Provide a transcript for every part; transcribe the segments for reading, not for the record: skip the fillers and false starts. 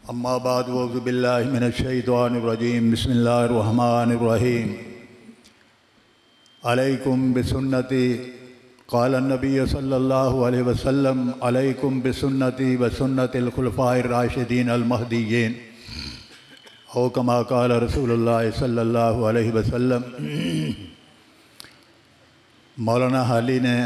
अम्मा बाद वज़ु बिल्लाहि मिनश्शैतानिर्रजीम बिस्मिल्लाहिर्रहमानिर्रहीम अलैकुम बिसुन्नती क़ाल नबी सल्लल्लाहु अलैहि वसल्लम अलैकुम बिसुन्नती व सुन्नतिल खुलफ़ाइर राशिदीन अल महदीयीन औ कमा क़ाल रसूलुल्लाह सल्लल्लाहु अलैहि वसल्लम। मौलाना हाली ने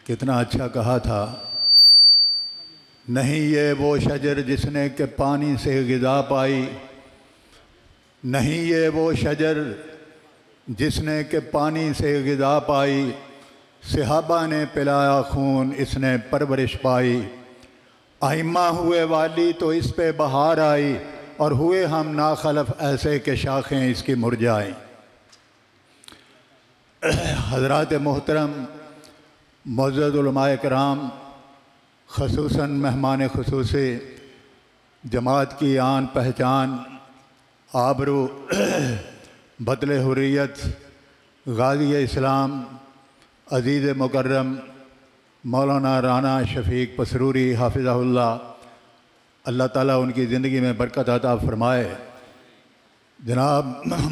कितना अच्छा कहा था, नहीं ये वो शजर जिसने के पानी से ग़िज़ा पाई, नहीं ये वो शजर जिसने के पानी से ग़िज़ा पाई, सहाबा ने पिलाया खून इसने परवरिश पाई। आइम्मा हुए वाली तो इस पे बहार आई और हुए हम नाखलफ ऐसे के शाखें इसकी मुरझाई। हज़रात मोहतरम मुअज़्ज़ज़ उलमाए किराम, ख़ुसूसन मेहमान ख़ुसूसी, जमात की आन पहचान, आबरू, बदले हुर्रियत, गाज़ी इस्लाम, अज़ीज़ मुकर्रम मौलाना राना शफ़ीक पसरूरी हाफ़िज़हुल्लाह, अल्लाह ताला उनकी ज़िंदगी में बरकत अता फ़रमाए। जनाब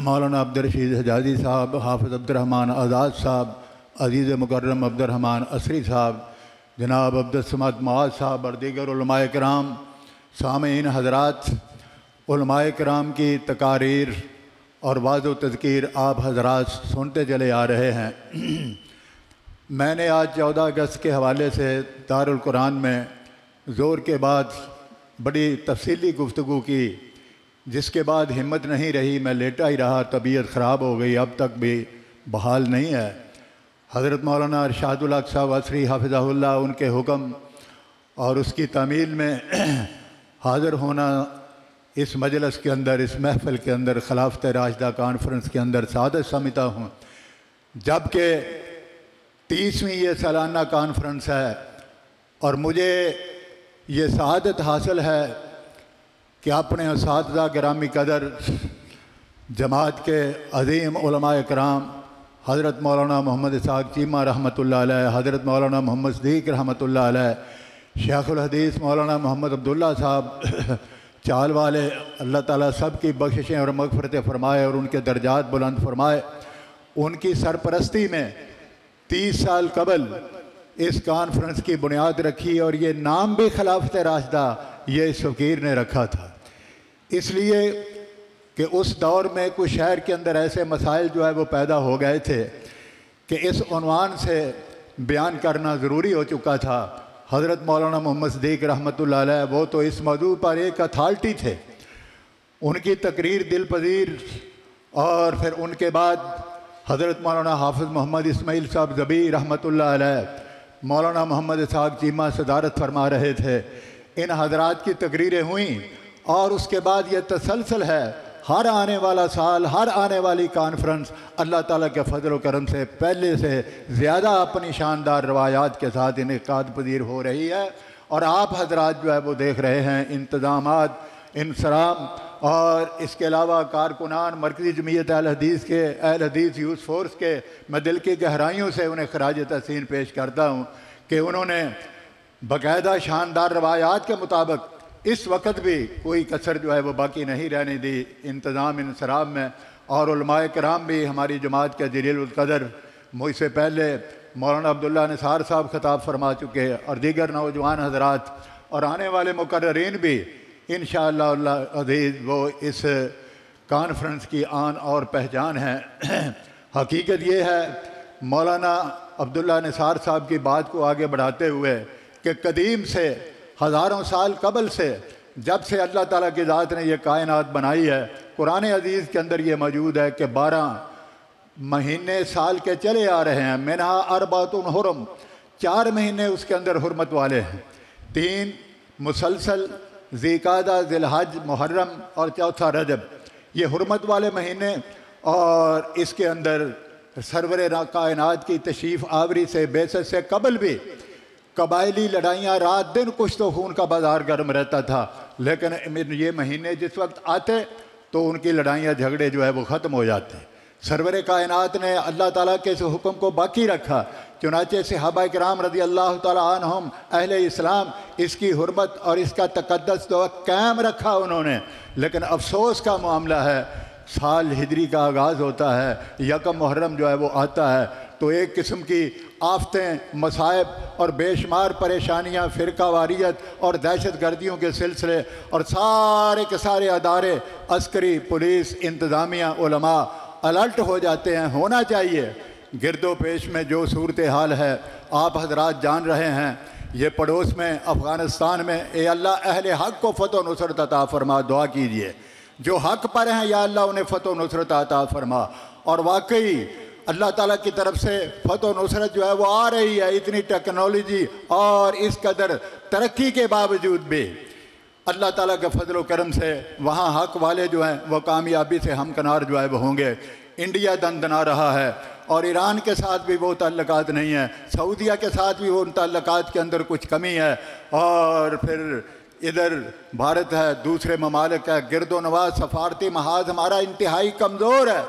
मौलाना अब्दुर्रशीद हिजाज़ी साहब, हाफ़िज़ अब्दुर्रहमान आज़ाद साहब, अज़ीज़ मुकर्रम अब्दुर्रहमान असरी साहब, जनाब अब्दुस्समद मुआज़ साहब और दीगर उलमाए किराम, सामीन हज़रात, उलमाए किराम की तकारीर और वाज़ व तज़कीर आप हज़रात सुनते चले आ रहे हैं। मैंने आज 14 अगस्त के हवाले से दारुल कुरान में ज़ोर के बाद बड़ी तफसीली गुफ्तगू की, जिसके बाद हिम्मत नहीं रही, मैं लेटा ही रहा, तबीयत ख़राब हो गई, अब तक भी बहाल नहीं है। हज़रत मौलाना अरशादुल हक़ साहब असरी हाफ़िज़हुल्लाह, उनके हुक्म और उसकी तामील में हाज़िर होना इस मजलिस के अंदर, इस महफ़िल के अंदर, खिलाफ़त राशिदा कॉन्फ्रेंस के अंदर सादत समझता हूँ। जबकि 30वीं ये सालाना कॉन्फ्रेंस है और मुझे ये सआदत हासिल है कि अपने उस्ताद गिरामी कदर जमात के अज़ीम उलमाए किराम हज़रत मौलाना मोहम्मद इसहाक़ चीमा रहमतुल्लाह अलैह, हज़रत मौलाना मोहम्मद सदीक़ रहमतुल्लाह अलैह, शेखुल हदीस मौलाना मोहम्मद अब्दुल्ला साहब चाल वाले, अल्लाह ताला सब की बख्शिशें और मग़फ़िरतें फ़रमाए और उनके दर्जात बुलंद फ़रमाए। उनकी सरपरस्ती में 30 साल कबल इस कॉन्फ्रेंस की बुनियाद रखी और ये नाम भी खिलाफत राशिदा ये इस फ़कीर ने रखा था, इसलिए कि उस दौर में कुछ शहर के अंदर ऐसे मसाइल जो है वो पैदा हो गए थे कि इस उन्वान से बयान करना ज़रूरी हो चुका था। हज़रत मौलाना मोहम्मद सदीक़ रहमतुल्लाह अलैह वो तो इस मौजू पर एक अथॉरिटी थे, उनकी तकरीर दिल पजीर, और फिर उनके बाद हज़रत मौलाना हाफ़िज़ मोहम्मद इस्माइल साहब ज़बी रहमतुल्लाह अलैह, मौलाना मोहम्मद इसहाक़ चीमा सदारत फरमा रहे थे। इन हज़रात की तकरीरें हुई और उसके बाद ये तसलसल है, हर आने वाला साल, हर आने वाली कॉन्फ्रेंस अल्लाह ताला के फजल व करम से पहले से ज़्यादा अपनी शानदार रवायात के साथ इनेकाद पजीर हो रही है। और आप हज़रात जो है वो देख रहे हैं इंतज़ामात, इंसराम और इसके अलावा कारकुनान मरकज़ी जमीयत अहल हदीस के, अहल हदीस यूथ फोर्स के, मैं दिल की गहराइयों से उन्हें खराज तहसीन पेश करता हूँ कि उन्होंने बाकायदा शानदार रवायात के मुताबिक इस वक्त भी कोई कसर जो है वो बाकी नहीं रहने दी इंतज़ाम इंसराम में। और उलमाए किराम भी हमारी जमात के जलील कदर मुझसे पहले मौलाना अब्दुल्ला निसार साहब खिताब फरमा चुके और दीगर नौजवान हज़रात और आने वाले मुकर्ररीन भी इंशाअल्लाह अज़ीज़ वो इस कॉन्फ्रेंस की आन और पहचान है। हकीकत ये है, मौलाना अब्दुल्ला निसार साहब की बात को आगे बढ़ाते हुए, कि कदीम से हज़ारों साल कबल से, जब से अल्लाह ताला की ज़ात ने यह कायनात बनाई है, कुरान अज़ीज़ के अंदर ये मौजूद है कि 12 महीने साल के चले आ रहे हैं। मिनहा अरबातुन हुरम, 4 महीने उसके अंदर हुर्मत वाले हैं, 3 मुसलसल ज़िलक़ादा, ज़िलहज, मुहर्रम और चौथा रजब, ये हुर्मत वाले महीने। और इसके अंदर सरवर कायनात की तशरीफ़ आवरी से बेसत से कबल भी कबायली लड़ाइयाँ, रात दिन कुछ तो खून का बाजार गर्म रहता था, लेकिन ये महीने जिस वक्त आते तो उनकी लड़ाइयाँ झगड़े जो है वो ख़त्म हो जाते। सरवर कायनात ने अल्लाह ताला के इस हुक्म को बाकी रखा चुनाचे सहाबा किराम रज़ी अल्लाह ताला अन्हुम अहले इस्लाम इसकी हुर्मत और इसका तक़द्दुस तो कायम रखा उन्होंने। लेकिन अफसोस का मामला है, साल हिजरी का आगाज़ होता है, यकम मुहर्रम जो है वो आता है तो एक किस्म की आफतें, मसाइब और बेशुमार परेशानियाँ, फ़िरकावारियत और दहशत गर्दियों के सिलसिले और सारे के सारे अदारे अस्करी, पुलिस, इंतज़ामिया, उलमा अलर्ट हो जाते हैं। होना चाहिए। गिरदो पेश में जो सूरत हाल है आप हजरात जान रहे हैं। ये पड़ोस में अफ़गानिस्तान में, ए अल्लाह अहले हक़ को फ़तह नुसरत अता फरमा, दुआ कीजिए। जो हक़ पर हैं या अल्लाह उन्हें फ़तह नुसरत अता फरमा। और वाकई अल्लाह ताला की तरफ से फ़तह नुसरत जो है वो आ रही है। इतनी टेक्नोलॉजी और इस कदर तरक्की के बावजूद भी अल्लाह ताला के फजल व करम से वहाँ हक़ वाले जो हैं वो कामयाबी से हमकनार जो है वो होंगे। इंडिया दंदना रहा है और ईरान के साथ भी वो ताल्लुकात नहीं है, सऊदीया के साथ भी वो उन ताल्लुकात के अंदर कुछ कमी है। और फिर इधर भारत है, दूसरे ममालिक है, गिरदो नवाज सफारती महाज हमारा इंतहाई कमज़ोर है।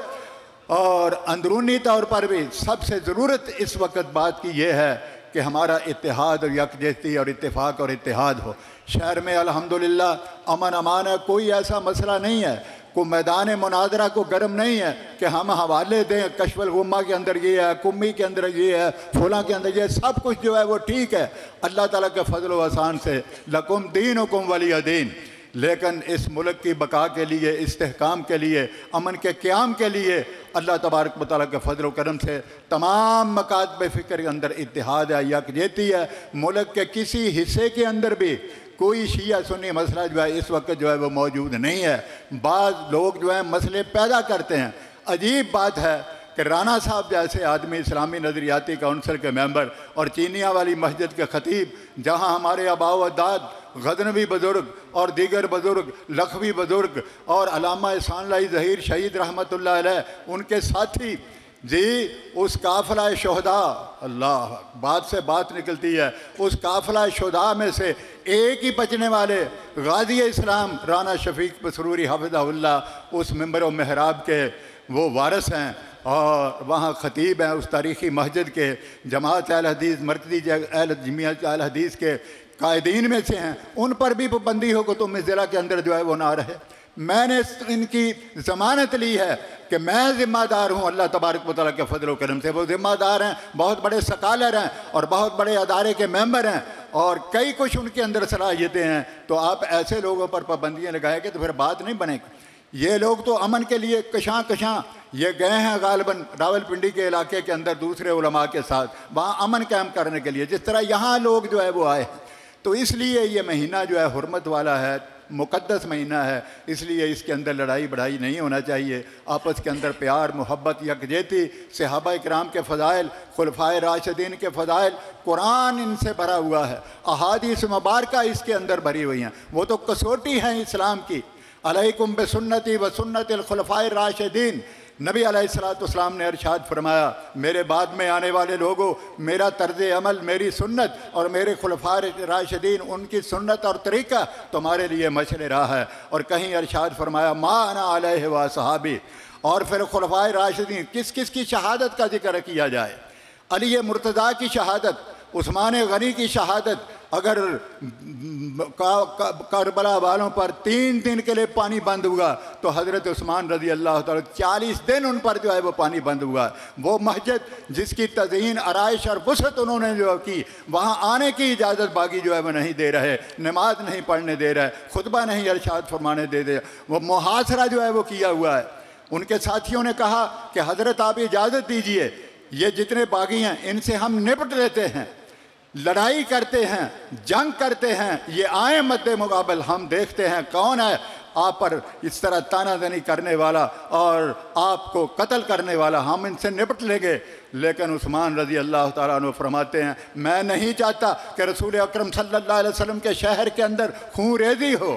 और अंदरूनी तौर पर भी सबसे ज़रूरत इस वक्त बात की यह है कि हमारा इत्तेहाद और यकजहती और इत्तेफाक और इत्तेहाद हो। शहर में अल्हम्दुलिल्लाह अमन अमान है, कोई ऐसा मसला नहीं है, कोई मैदान मुनाजरा को गर्म नहीं है कि हम हवाले दें कशफल गुम्मा के अंदर ये है, कुम्मी के अंदर ये है, फुला के अंदर ये, सब कुछ जो है वो ठीक है अल्लाह ताला के फजल व एहसान से। लकुम दीनुकुम वलिय दीन। लेकिन इस मुल्क की बका के लिए, इस्तेहकाम के लिए, अमन के क़याम के लिए अल्लाह तबारक व तआला के फजल व करम से तमाम मकातब फ़िक्र के अंदर इत्तेहाद है, यकजहती है। मुल्क के किसी हिस्से के अंदर भी कोई शिया सुन्नी मसला जो है इस वक्त जो है वो मौजूद नहीं है। बाज़ लोग जो है मसले पैदा करते हैं। अजीब बात है कि राना साहब जैसे आदमी, इस्लामी नज़रियाती काउंसिल के मेंबर और चीनिया वाली मस्जिद के ख़तीब, जहाँ हमारे आबाओ अजदाद गज़नवी बुज़ुर्ग और दीगर बुज़ुर्ग, लखवी बुज़ुर्ग और अल्लामा एहसानुल्लाह ज़हीर शहीद रहमतुल्लाह अलैह उनके साथी जी, उस काफ़िला शुहदा, अल्लाह बात से बात निकलती है, उस काफ़िला शुहदा में से एक ही बचने वाले गाज़ी इस्लाम राना शफ़ीक मसरूरी हाफ़िज़हुल्लाह उस मिंबर व महराब के वो वारिस हैं और वहाँ ख़तीब हैं उस तारीख़ी मस्जिद के। जमात अहल हदीस, मरकज़ी अहल जमीयत अहल हदीस के कायदीन में से हैं। उन पर भी पाबंदी हो कि तुम इस ज़िला के अंदर जो है वो ना रहे। मैंने इनकी ज़मानत ली है कि मैं ज़िम्मेदार हूँ अल्लाह तबारक व तआला के फजल व करम से। वो ज़िम्मेदार हैं, बहुत बड़े सकालर हैं और बहुत बड़े अदारे के मेंबर हैं और कई कुछ उनके अंदर सलाहियतें हैं। तो आप ऐसे लोगों पर पाबंदियाँ लगाएंगे तो फिर बात नहीं बनेगी। ये लोग तो अमन के लिए कशां कशां ये गए हैं गालिबन रावलपिंडी के इलाके के अंदर दूसरे उलमा के साथ, वहाँ अमन कायम करने के लिए, जिस तरह यहाँ लोग जो है वो आए। तो इसलिए ये महीना जो है हुर्मत वाला है, मुक़द्दस महीना है, इसलिए इसके अंदर लड़ाई बढ़ाई नहीं होना चाहिए। आपस के अंदर प्यार, मोहब्बत, यकजहती, सहाबा किराम के फ़ज़ाइल, खुलफ़ाए राशिदीन के फ़ज़ाइल, कुरान इनसे भरा हुआ है, अहादीस मुबारका इसके अंदर भरी हुई हैं। वो तो कसौटी है इस्लाम की। अलैकुम बिसुन्नती व सुन्नतिल खुलफ़ाए राशिदीन। नबी अलैहिस्सलाम ने इरशाद फरमाया, मेरे बाद में आने वाले लोगों, मेरा तर्ज़ अमल, मेरी सुन्नत और मेरे खुलफ़ाए राशिदीन उनकी सुन्नत और तरीक़ा तुम्हारे लिए मशअल राह है। और कहीं इरशाद फरमाया मा अना अलैहि व सहाबी। और फिर खुलफ़ाए राशिदीन किस किस की शहादत का जिक्र किया जाए। अली मुर्तज़ा की शहादत, उस्मान गनी की शहादत। अगर करबला वालों पर 3 दिन के लिए पानी बंद हुआ तो हज़रत उस्मान रज़ी अल्लाह ताला 40 दिन उन पर जो है वो पानी बंद हुआ। वो मस्जिद जिसकी तज़हीन, आराइश और वसअत उन्होंने जो की, वहाँ आने की इजाज़त बागी जो है वो नहीं दे रहे, नमाज नहीं पढ़ने दे रहे, खुतबा नहीं इरशाद फरमाने दे रहे। वो मुहासरा जो है वो किया हुआ है। उनके साथियों ने कहा कि हज़रत आप इजाज़त दीजिए, ये जितने बागी हैं इनसे हम निपट लेते हैं, लड़ाई करते हैं, जंग करते हैं, ये आए मद्दे मुकाबल, हम देखते हैं कौन है आप पर इस तरह तानाज़नी करने वाला और आपको कत्ल करने वाला, हम इनसे निपट लेंगे। लेकिन उस्मान रज़ी अल्लाह ताला अन्हु फरमाते हैं, मैं नहीं चाहता कि रसूल अकरम सल्लल्लाहु अलैहि वसल्लम के शहर के अंदर खून रेज़ी हो।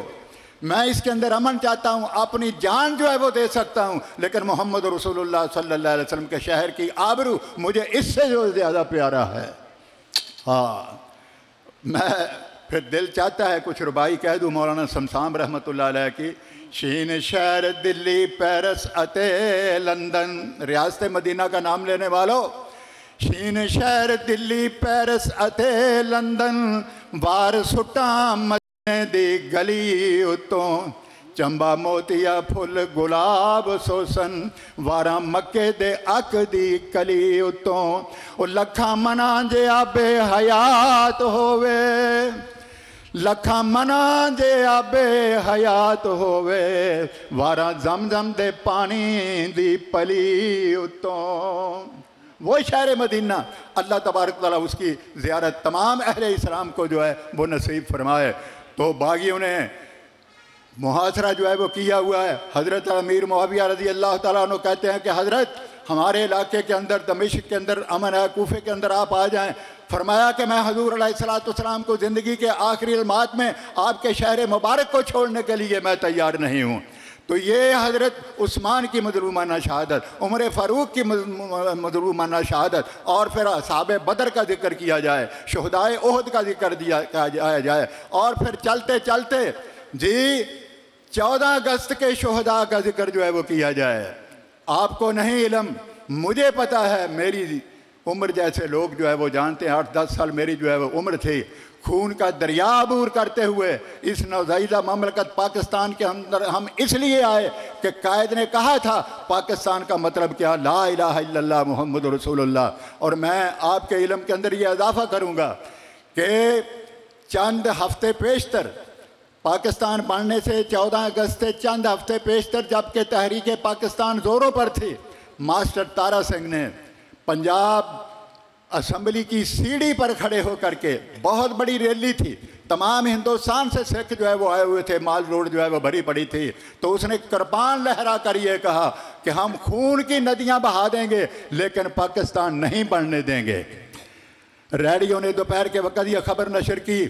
मैं इसके अंदर अमन चाहता हूँ, अपनी जान जो है वो दे सकता हूँ, लेकिन मोहम्मद रसूलुल्लाह सल्लल्लाहु अलैहि वसल्लम के शहर की आबरू मुझे इससे जो ज़्यादा प्यारा है। हाँ, मैं फिर दिल चाहता है कुछ रुबाई कह दूँ मौलाना शमसाम रहमतुल्लाह अलैह की। शीन शहर दिल्ली, पेरिस, अते लंदन, रियासत मदीना का नाम लेने वालों, शीन शहर दिल्ली पेरिस अते लंदन वार सुटा मदीने दी गली उतों चंबा मोतिया फुल गुलाब सोसन वारा मक्के दे अक दी कली उतों ओ लखा मना जे आबे हयात होवे लखा मना जे आबे हयात होवे वारा जमजम दे पानी दी पली उतों। वो शहर मदीना अल्लाह तबारक तआला उसकी ज़ियारत तमाम अहले इस्लाम को जो है वो नसीब फरमाए। तो बागियों ने मुहासरा जो है वो किया हुआ है। हज़रत अमीर मुआविया रज़ी अल्लाह तआला अन्हु कहते हैं कि हज़रत हमारे इलाके के अंदर दमिश्क के अंदर अमन है, कूफे के अंदर आप आ जाएं। फरमाया कि मैं हुज़ूर अलैहिस्सलाम को ज़िंदगी के आखिरी इल्मात में आपके शहर मुबारक को छोड़ने के लिए मैं तैयार नहीं हूँ। तो ये हज़रत उस्मान की मज़लूमाना शहादत, उमर फ़ारूक की मज़लूमाना शहादत और फिर असहाबे बदर का जिक्र किया जाए, शुहदाए ओहद का जिक्र किया जाए और फिर चलते चलते जी 14 अगस्त के शुहदा का जिक्र जो है वो किया जाए। आपको नहीं इल्म, मुझे पता है, मेरी उम्र जैसे लोग जो है वो जानते हैं, 8-10 साल मेरी जो है वो उम्र थी। खून का दरिया अबूर करते हुए इस नौज़ाइदा ममलकत पाकिस्तान के अंदर हम इसलिए आए कि कायद ने कहा था पाकिस्तान का मतलब क्या, ला इलाहा इल्लल्लाह मुहम्मद रसूलुल्लाह। और मैं आपके इल्म के अंदर ये इजाफ़ा करूँगा कि चंद हफ्ते पेशतर पाकिस्तान बनने से 14 अगस्त से चंद हफ्ते पेशतर जबकि तहरीक पाकिस्तान ज़ोरों पर थी, मास्टर तारा सिंह ने पंजाब असम्बली की सीढ़ी पर खड़े होकर के, बहुत बड़ी रैली थी, तमाम हिंदुस्तान से सिख जो है वो आए हुए थे, माल रोड जो है वो भरी पड़ी थी। तो उसने कृपान लहरा कर ये कहा कि हम खून की नदियां बहा देंगे लेकिन पाकिस्तान नहीं बनने देंगे। रेडियो ने दोपहर के वक़्त यह खबर नशर की।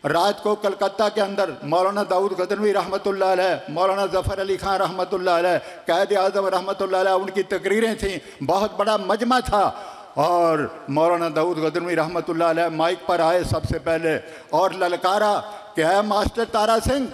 रात को कलकत्ता के अंदर मौलाना दाऊद गजनवी रहमतुल्लाह अलैह, मौलाना ज़फ़र अली खान रहमतुल्लाह अलैह, कायद आज़म रहमतुल्लाह अलैह, उनकी तकरीरें थीं, बहुत बड़ा मजमा था। और मौलाना दाऊद गजनवी रहमतुल्लाह अलैह माइक पर आए सबसे पहले और ललकारा कि है मास्टर तारा सिंह,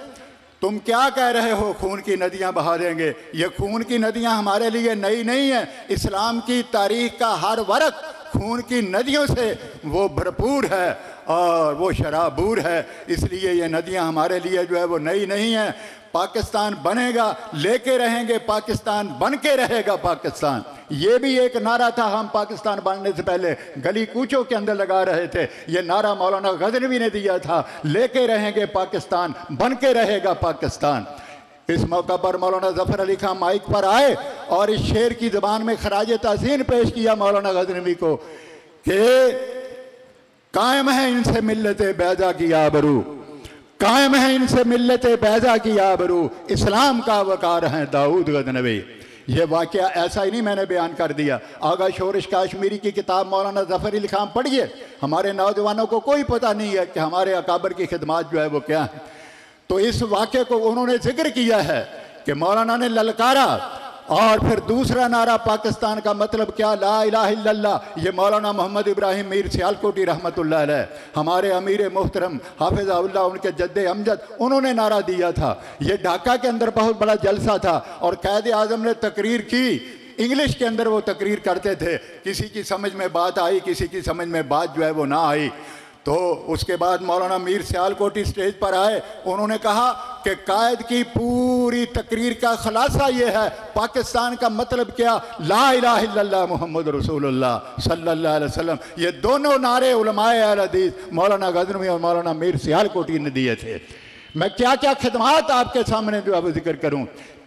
तुम क्या कह रहे हो खून की नदियां बहा देंगे? ये खून की नदियां हमारे लिए नई नहीं है। इस्लाम की तारीख का हर वर्क खून की नदियों से वो भरपूर है और वो शराबूर है, इसलिए ये नदियां हमारे लिए जो है वो नई नहीं है। पाकिस्तान बनेगा, लेके रहेंगे, पाकिस्तान बन के रहेगा पाकिस्तान। ये भी एक नारा था, हम पाकिस्तान बनने से पहले गली कूचों के अंदर लगा रहे थे। ये नारा मौलाना गजनवी ने दिया था, लेके रहेंगे पाकिस्तान, बन के रहेगा पाकिस्तान। इस मौका पर मौलाना ज़फ़र अली खान माइक पर आए और इस शेर की ज़बान में खराज तहसीन पेश किया मौलाना गजनवी को कि कायम है इनसे मिल्लत बैज़ा की आबरू, कायम है इनसे मिल्लत बैज़ा की आबरू, इस्लाम का वकार हैं दाऊद गजनवी। ये वाक़या ऐसा ही नहीं मैंने बयान कर दिया। आगा शोरिश काश्मीरी की किताब मौलाना ज़फ़र अली खान पढ़िए। हमारे नौजवानों को कोई पता नहीं है कि हमारे अकाबर की खिदमत जो है वो क्या है। तो इस वाक़े को उन्होंने जिक्र किया है कि मौलाना ने ललकारा और फिर दूसरा नारा पाकिस्तान का मतलब क्या, ला इलाहा इल्लल्लाह। ये मौलाना मोहम्मद इब्राहिम मीर सियालकोटी रहमतुल्लाह अलैह, हमारे अमीर मोहतरम हाफिज़हुल्लाह, उनके जद्दे अमजद, उन्होंने नारा दिया था। ये ढाका के अंदर बहुत बड़ा जलसा था और कायद आज़म ने तकरीर की। इंग्लिश के अंदर वो तकरीर करते थे, किसी की समझ में बात आई, किसी की समझ में बात जो है वो ना आई। तो उसके बाद मौलाना मीर सियालकोटी स्टेज पर आए। उन्होंने कहा कि कायद की पूरी तकरीर का खुलासा ये है, पाकिस्तान का मतलब क्या, ला इलाहा इल्लल्लाह मुहम्मद रसूलुल्लाह सल्लल्लाहु अलैहि वसल्लम। ये दोनों नारे उलमाए अहल हदीस मौलाना गजनवी और मौलाना मीर सियालकोटी ने दिए थे। मैं क्या क्या खिदमात आपके सामने जो है जिक्र करूँ।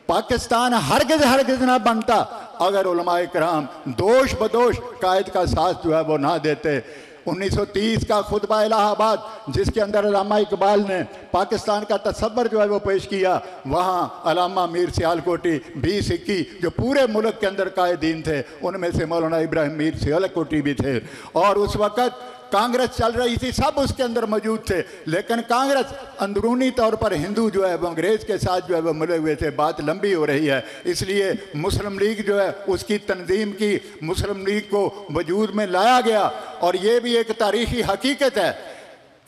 पाकिस्तान हरगिज़ ना बनता अगर उलमाए कराम दोष बदोश कायद का साथ जो है वो ना देते। 1930 का खुतबा इलाहाबाद, जिसके अंदर अल्लामा इकबाल ने पाकिस्तान का तस्वर जो है वो पेश किया, वहाँ अल्लामा मीर सियालकोटी 20 21 जो पूरे मुल्क के अंदर कायदीन थे, उनमें से मौलाना इब्राहिम मीर सियालकोटी भी थे। और उस वक़्त कांग्रेस चल रही थी, सब उसके अंदर मौजूद थे, लेकिन कांग्रेस अंदरूनी तौर पर हिंदू जो है वो अंग्रेज़ के साथ जो है वो मिले हुए थे। बात लंबी हो रही है, इसलिए मुस्लिम लीग जो है उसकी तंजीम की, मुस्लिम लीग को वजूद में लाया गया। और ये भी एक तारीख़ी हकीकत है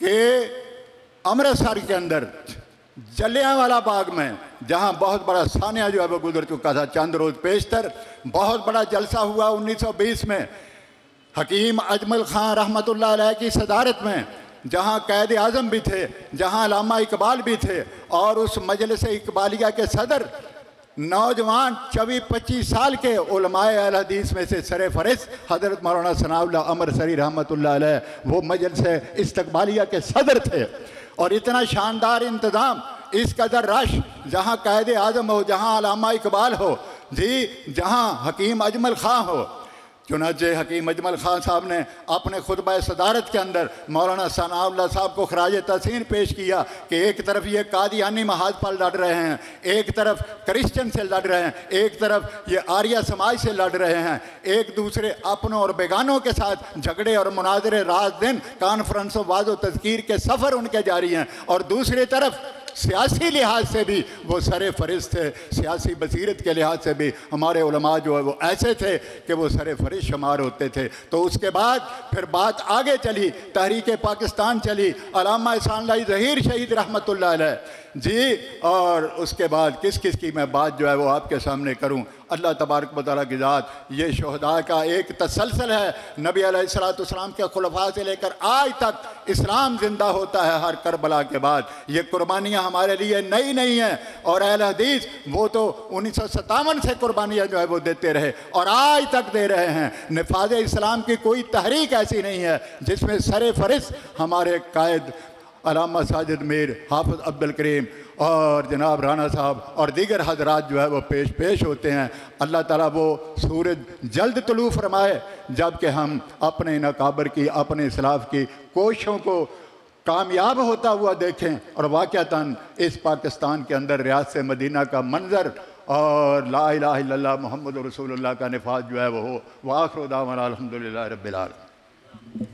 कि अमृतसर के अंदर जलियांवाला बाग में, जहाँ बहुत बड़ा सानिया जो है वो गुजर चुका था चंद रोज़ पेशतर, बहुत बड़ा जलसा हुआ 1920 में। हकीम अजमल ख़ान रहमतुल्लाह अलैह की सदारत में, जहाँ कैद आज़म भी थे, जहाँ अल्लामा इकबाल भी थे, और उस मजलिस इकबालिया के सदर नौजवान 24-25 साल के उलमाए अहल हदीस में से सरे फहरिस्त हज़रत मौलाना सनाउल्लाह अमरसरी रहमतुल्लाह अलैह वो मजलिस इस्तक़बालिया के सदर थे। और इतना शानदार इंतज़ाम, इस कदर रश, जहाँ कैद आज़म हो, जहाँ अल्लामा इकबाल हो जी, जहाँ हकीम अजमल ख़ान हो। चुनांचे हकीम अजमल ख़ान साहब ने अपने खुतबा सदारत के अंदर मौलाना सनाउल्लाह साहब को खराज तहसीन पेश किया कि एक तरफ ये कादियानी महाज पर लड़ रहे हैं, एक तरफ क्रिश्चियन से लड़ रहे हैं, एक तरफ ये आर्या समाज से लड़ रहे हैं, एक दूसरे अपनों और बेगानों के साथ झगड़े और मुनाजरे रात दिन, कॉन्फ्रेंसों वाज़ो तज़कीर के सफ़र उनके जारी हैं, और दूसरी तरफ सियासी लिहाज से भी वो सरे फहरिस्त थे, सियासी बसीरत के लिहाज से भी हमारे उलमा जो है वो ऐसे थे कि वो सरे फहरिस्त शुमार होते थे। तो उसके बाद फिर बात आगे चली, तहरीक पाकिस्तान चली, अल्लामा इहसानुल्लाह ज़हीर शहीद रहमतुल्लाह अलैह जी, और उसके बाद किस किस की मैं बात जो है वो आपके सामने करूं। अल्लाह तबारक व तआला की ज़ात ये शहदा का एक तसलसल है। नबी अलैहिस्सलाम के खुलफा से लेकर आज तक इस्लाम ज़िंदा होता है हर करबला के बाद। ये कुर्बानियाँ हमारे लिए नई नहीं हैं, और अहल हदीस वो तो 1957 से कुर्बानियाँ जो है वो देते रहे और आज तक दे रहे हैं। निफाज़ इस्लाम की कोई तहरीक ऐसी नहीं है जिसमें सरे फहरिस्त हमारे कायद अल्लामा साजिद मीर, हाफिज़ अब्दुल करीम और जनाब राना साहब और दीगर हजरात जो है वो पेश होते हैं। अल्लाह ताला वो सूरज जल्द तुलू फरमाए जबकि हम अपने नकाबर की, अपने इस्लाफ की कोशिशों को कामयाब होता हुआ देखें, और वाक़अतन इस पाकिस्तान के अंदर रियासत मदीना का मंज़र और ला इलाहा इल्लल्लाह मुहम्मद रसूलुल्लाह का निफाज़ जो है वो हो। व आखिरु दावाना अल्हम्दुलिल्लाहि रब्बिल आलमीन।